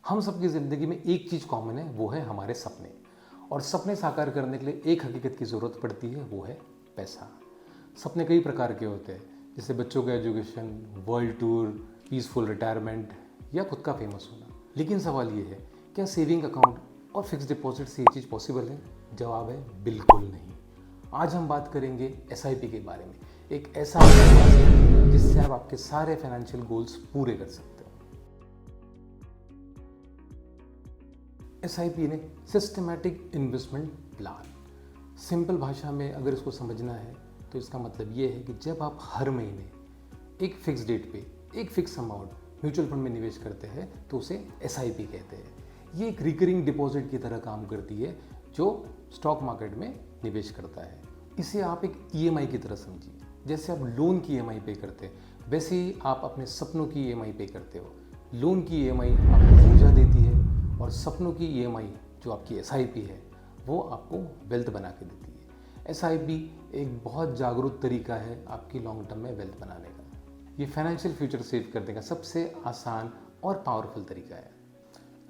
हम सबकी ज़िंदगी में एक चीज़ कॉमन है, वो है हमारे सपने। और सपने साकार करने के लिए एक हकीकत की ज़रूरत पड़ती है, वो है पैसा। सपने कई प्रकार के होते हैं, जैसे बच्चों का education, world tour, peaceful retirement या खुद का फेमस होना। लेकिन सवाल ये है, क्या सेविंग अकाउंट और फिक्स डिपॉजिट से ये चीज़ पॉसिबल है? जवाब है बिल्कुल नहीं। आज हम बात करेंगे एसआईपी के बारे में, एक ऐसा जिससे आप आपके सारे फाइनेंशियल गोल्स पूरे कर सकते हो। एसआईपी ने सिस्टमैटिक इन्वेस्टमेंट प्लान। सिंपल भाषा में अगर इसको समझना है तो इसका मतलब ये है कि जब आप हर महीने एक फिक्स डेट पे एक फिक्स अमाउंट म्यूचुअल फंड में निवेश करते हैं तो उसे एसआईपी कहते हैं। ये एक रिकरिंग डिपॉजिट की तरह काम करती है जो स्टॉक मार्केट में निवेश करता है। इसे आप एक ईएमआई की तरह समझिए। जैसे आप लोन की ईएमआई पे करते हैं, वैसे ही आप अपने सपनों की ईएमआई पे करते हो। लोन की ईएमआई आपको ऊर्जा देती है और सपनों की ईएमआई जो आपकी एसआईपी है वो आपको वेल्थ बना के देती है। एसआईपी एक बहुत जागरूक तरीका है आपकी लॉन्ग टर्म में वेल्थ बनाने का। ये फाइनेंशियल फ्यूचर सेव करने का सबसे आसान और पावरफुल तरीका है।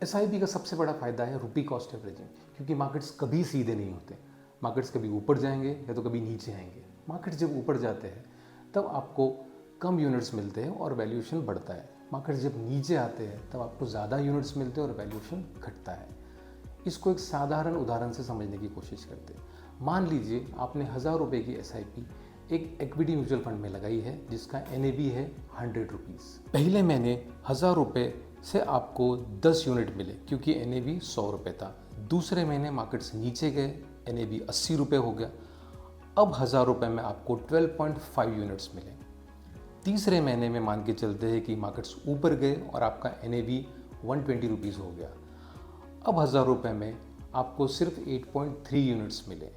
एसआईपी का सबसे बड़ा फायदा है रुपी कॉस्ट एवरेजिंग, क्योंकि मार्केट्स कभी सीधे नहीं होते। मार्केट्स कभी ऊपर जाएंगे या तो कभी नीचे आएंगे। मार्केट्स जब ऊपर जाते हैं तब आपको कम यूनिट्स मिलते हैं और वैल्यूएशन बढ़ता है। मार्केट्स जब नीचे आते हैं तब आपको ज़्यादा यूनिट्स मिलते हैं और वैल्यूएशन घटता है। इसको एक साधारण उदाहरण से समझने की कोशिश करते हैं। मान लीजिए आपने 1000 रुपये की एसआईपी एक इक्विटी म्यूचुअल फंड में लगाई है जिसका एनएवी है 100 रुपीज़। पहले महीने 1000 रुपये से आपको 10 यूनिट मिले क्योंकि एनएवी 100 रुपये था। दूसरे महीने मार्केट से नीचे गए, एनएवी 80 रुपये हो गया। अब 1000 रुपये में आपको 12.5 यूनिट्स मिले। तीसरे महीने में मान के चलते हैं कि मार्केट्स ऊपर गए और आपका एनएवी 120 रुपीज़ हो गया। अब 1000 रुपये में आपको सिर्फ 8.3 यूनिट्स मिले।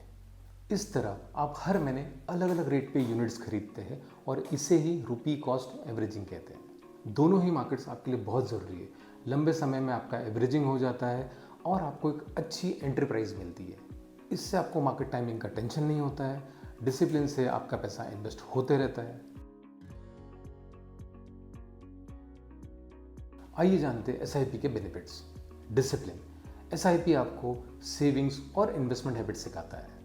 इस तरह आप हर महीने अलग अलग रेट पे यूनिट्स खरीदते हैं और इसे ही रुपी कॉस्ट एवरेजिंग कहते हैं। दोनों ही मार्केट्स आपके लिए बहुत ज़रूरी है। लंबे समय में आपका एवरेजिंग हो जाता है और आपको एक अच्छी एंटरप्राइज मिलती है। इससे आपको मार्केट टाइमिंग का टेंशन नहीं होता है। डिसिप्लिन से आपका पैसा इन्वेस्ट होते रहता है। आइए जानते हैं एसआईपी के बेनिफिट्स। डिसिप्लिन। एसआईपी आपको सेविंग्स और इन्वेस्टमेंट हैबिट सिखाता है।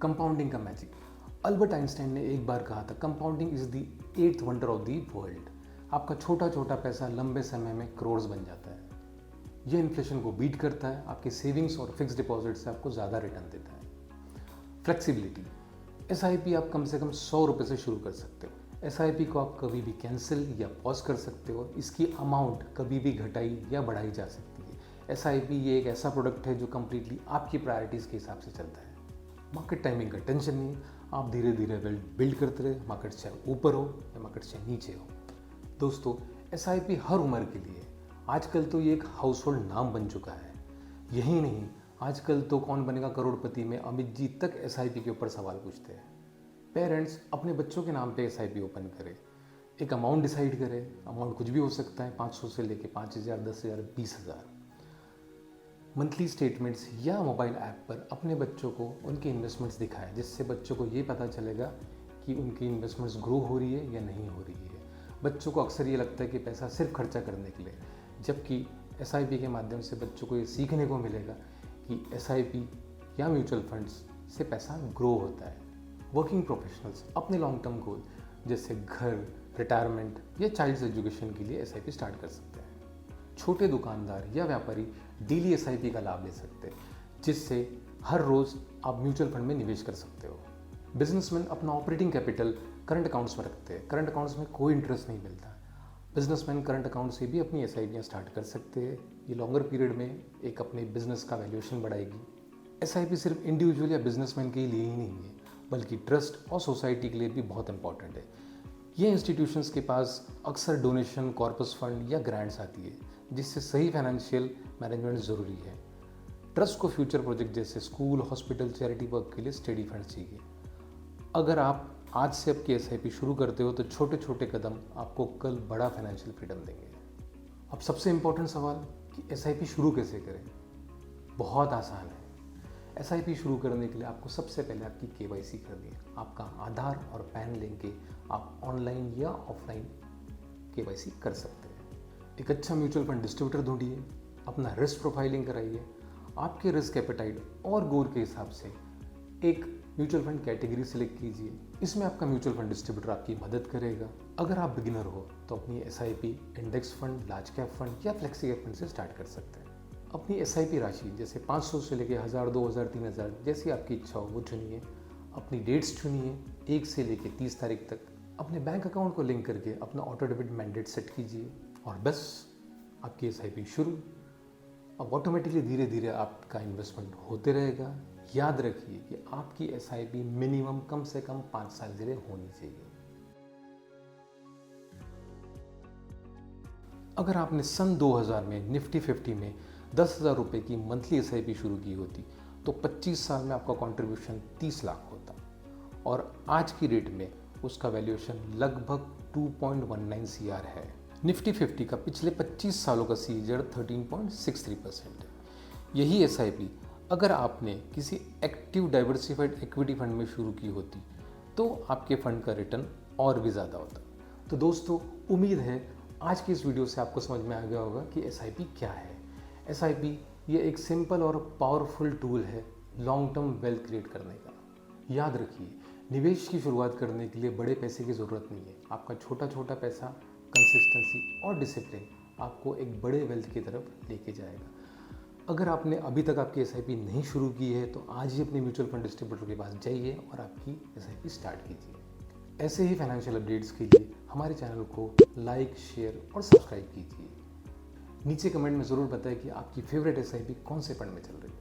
कंपाउंडिंग का मैजिक। अल्बर्ट आइंस्टाइन ने एक बार कहा था, compounding is the 8th wonder of the world. आपका छोटा छोटा पैसा लंबे समय में करोड़ बन जाता है। यह इन्फ्लेशन को बीट करता है। आपके सेविंग्स और फिक्स डिपॉजिट से आपको ज़्यादा रिटर्न देता है। फ्लेक्सिबिलिटी। एसआईपी आप कम से कम 100 रुपये से शुरू कर सकते हो। एसआईपी को आप कभी भी कैंसिल या पॉज कर सकते हो। इसकी अमाउंट कभी भी घटाई या बढ़ाई जा सकती है। एसआईपी ये एक ऐसा प्रोडक्ट है जो कम्प्लीटली आपकी प्रायोरिटीज़ के हिसाब से चलता है। मार्केट टाइमिंग का टेंशन नहीं। आप धीरे धीरे वेल्थ बिल्ड करते रहे, मार्केट चाहे ऊपर हो या मार्केट चाहे नीचे हो। दोस्तों, एसआईपी हर उम्र के लिए। आजकल तो ये एक हाउसहोल्ड नाम बन चुका है। यही नहीं, आजकल तो कौन बनेगा करोड़पति में अमित जी तक एसआईपी के ऊपर सवाल पूछते हैं। पेरेंट्स अपने बच्चों के नाम पे एसआईपी ओपन करें। एक अमाउंट डिसाइड करें। अमाउंट कुछ भी हो सकता है, 500 से लेके 5000, 10,000, 20,000। मंथली स्टेटमेंट्स या मोबाइल ऐप पर अपने बच्चों को उनके इन्वेस्टमेंट्स दिखाएं, जिससे बच्चों को ये पता चलेगा कि उनकी इन्वेस्टमेंट्स ग्रो हो रही है या नहीं हो रही है। बच्चों को अक्सर ये लगता है कि पैसा सिर्फ खर्चा करने के लिए, जबकि एसआईपी के माध्यम से बच्चों को ये सीखने को मिलेगा कि एसआईपी या म्यूचुअल फंड्स से पैसा ग्रो होता है। वर्किंग प्रोफेशनल्स अपने लॉन्ग टर्म गोल जैसे घर, रिटायरमेंट या चाइल्ड्स एजुकेशन के लिए एसआईपी स्टार्ट कर सकते हैं। छोटे दुकानदार या व्यापारी डेली एसआईपी का लाभ ले सकते हैं, जिससे हर रोज़ आप म्यूचुअल फंड में निवेश कर सकते हो। बिजनेसमैन अपना ऑपरेटिंग कैपिटल करंट अकाउंट्स में रखते हैं। करंट अकाउंट्स में कोई इंटरेस्ट नहीं मिलता। बिजनेसमैन करंट अकाउंट से भी अपनी एसआईपियाँ स्टार्ट कर सकते हैं। ये लॉन्गर पीरियड में एक अपने बिजनेस का वैल्यूएशन बढ़ाएगी। एसआईपी सिर्फ इंडिविजुअल या बिजनेसमैन के लिए ही नहीं है, बल्कि ट्रस्ट और सोसाइटी के लिए भी बहुत इंपॉर्टेंट है। ये इंस्टीट्यूशंस के पास अक्सर डोनेशन, कॉर्पस फंड या ग्रांट्स आती है, जिससे सही फाइनेंशियल मैनेजमेंट ज़रूरी है। ट्रस्ट को फ्यूचर प्रोजेक्ट जैसे स्कूल, हॉस्पिटल, चैरिटी वर्क के लिए स्टडी फंड चाहिए। अगर आप आज से आपकी एसआईपी शुरू करते हो तो छोटे छोटे कदम आपको कल बड़ा फाइनेंशियल फ्रीडम देंगे। अब सबसे इम्पोर्टेंट सवाल कि एसआईपी शुरू कैसे करें। बहुत आसान है। एसआईपी शुरू करने के लिए आपको सबसे पहले आपकी केवाईसी करनी है। आपका आधार और पैन लेके आप ऑनलाइन या ऑफलाइन केवाईसी कर सकते हैं। एक अच्छा म्यूचुअल फंड डिस्ट्रीब्यूटर ढूंढिए अपना रिस्क प्रोफाइलिंग कराइए, आपके रिस्क एपेटाइट और गोल के हिसाब से एक म्यूचुअल फंड कैटेगरी सेलेक्ट कीजिए। इसमें आपका म्यूचुअल फंड डिस्ट्रीब्यूटर आपकी मदद करेगा। अगर आप बिगिनर हो तो अपनी SIP index fund, large cap fund या फ्लेक्सी कैप फंड से स्टार्ट कर सकते हैं। अपनी SIP राशि जैसे 500 से लेकर 1000, 2000, 3000 जैसी आपकी इच्छा हो वो चुनिए। अपनी डेट्स चुनिए, 1 से लेकर 30 तारीख तक। अपने बैंक अकाउंट को लिंक करके अपना ऑटो डेबिट मैंडेट सेट कीजिए और बस आपकी SIP शुरू। अब ऑटोमेटिकली धीरे धीरे आपका इन्वेस्टमेंट होते रहेगा। याद रखिए कि आपकी SIP मिनिमम कम से कम 5 साल के लिए होनी चाहिए। अगर आपने सन 2000 में निफ्टी 50 में 10,000 रुपये की मंथली SIP शुरू की होती तो 25 साल में आपका कंट्रीब्यूशन 30 लाख होता और आज की डेट में उसका वैल्यूएशन लगभग 2.19 CR है। निफ्टी 50 का पिछले 25 सालों का CAGR 13.63% है। यही SIP अगर आपने किसी एक्टिव डाइवर्सिफाइड इक्विटी फंड में शुरू की होती तो आपके फंड का रिटर्न और भी ज़्यादा होता। तो दोस्तों, उम्मीद है आज की इस वीडियो से आपको समझ में आ गया होगा कि SIP क्या है। SIP ये एक सिंपल और पावरफुल टूल है लॉन्ग टर्म वेल्थ क्रिएट करने का। याद रखिए, निवेश की शुरुआत करने के लिए बड़े पैसे की ज़रूरत नहीं है। आपका छोटा छोटा पैसा, कंसिस्टेंसी और डिसिप्लिन आपको एक बड़े वेल्थ की तरफ लेके जाएगा। अगर आपने अभी तक आपकी SIP नहीं शुरू की है तो आज ही अपने म्यूचुअल फंड डिस्ट्रीब्यूटर के पास जाइए और आपकी SIP स्टार्ट कीजिए। ऐसे ही फाइनेंशियल अपडेट्स के लिए हमारे चैनल को लाइक, शेयर और सब्सक्राइब कीजिए। नीचे कमेंट में ज़रूर बताएं कि आपकी फेवरेट SIP कौन से फंड में चल रही है।